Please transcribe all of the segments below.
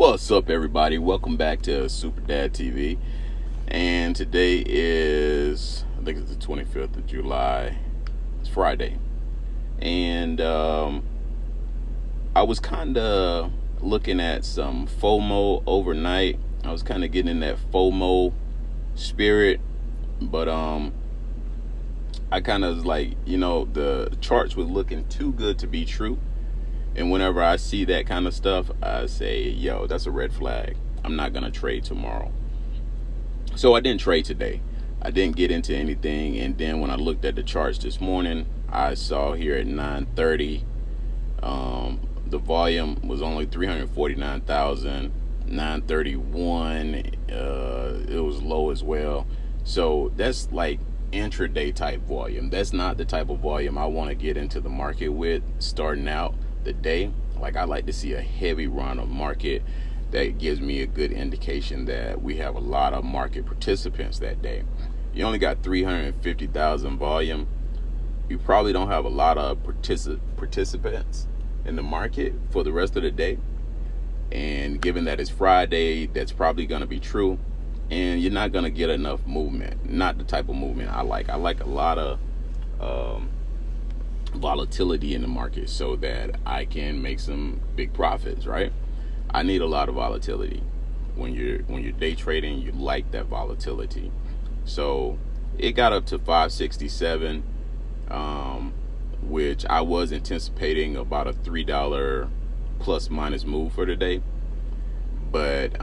What's up, everybody? Welcome back to Super Dad TV. And today is, I think it's the 25th of July. It's Friday. And I was kind of looking at some FOMO overnight. I was kind of getting in that FOMO spirit. But I kind of like, the charts was looking too good to be true. And whenever I see that kind of stuff, I say, yo, that's a red flag. I'm not going to trade tomorrow. So I didn't trade today. I didn't get into anything. And then when I looked at the charts this morning, I saw here at 9:30, the volume was only 349,000. 931, it was low as well. So that's like intraday type volume. That's not the type of volume I want to get into the market with starting out the day. Like, I like to see a heavy run of market that gives me a good indication that we have a lot of market participants that day. You only got 350,000 volume. You probably don't have a lot of participants in the market for the rest of the day. And given that it's Friday, that's probably going to be true. And you're not going to get enough movement. Not the type of movement I like. I like a lot of volatility in the market so that I can make some big profits, right? I need a lot of volatility. When you're day trading, you like that volatility. So it got up to 567, which I was anticipating about a $3 plus minus move for today, but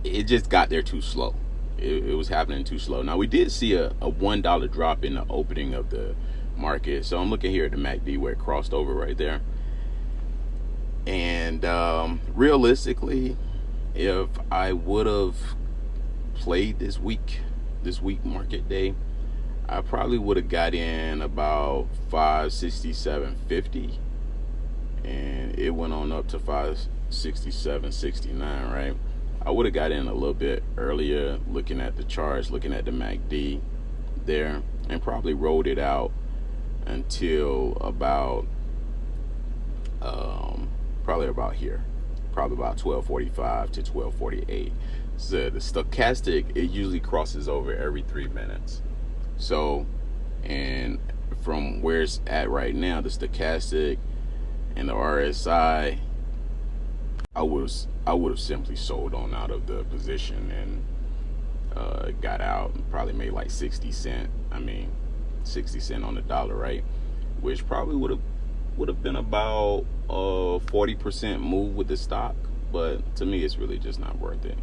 it just got there too slow. It was happening too slow. Now, we did see a $1 drop in the opening of the market. So I'm looking here at the MACD where it crossed over right there. And realistically, if I would have played this week market day, I probably would have got in about 567.50, and it went on up to 567.69, right? I would have got in a little bit earlier, looking at the charts, looking at the MACD there, and probably rolled it out until about probably about here, probably about 12:45 to 12:48. So the stochastic, it usually crosses over every 3 minutes. So, and from where it's at right now, the stochastic and the RSI, I would have simply sold on out of the position and got out and probably made like 60 cents. I mean, 60 cents on the dollar, right? Which probably would have been about a 40% move with the stock. But to me, it's really just not worth it,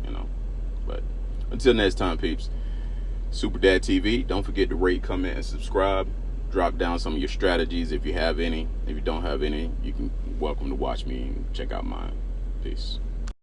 But until next time, peeps. Super Dad TV. Don't forget to rate, comment, and subscribe. Drop down some of your strategies if you have any. If you don't have any, you can welcome to watch me and check out mine. Peace.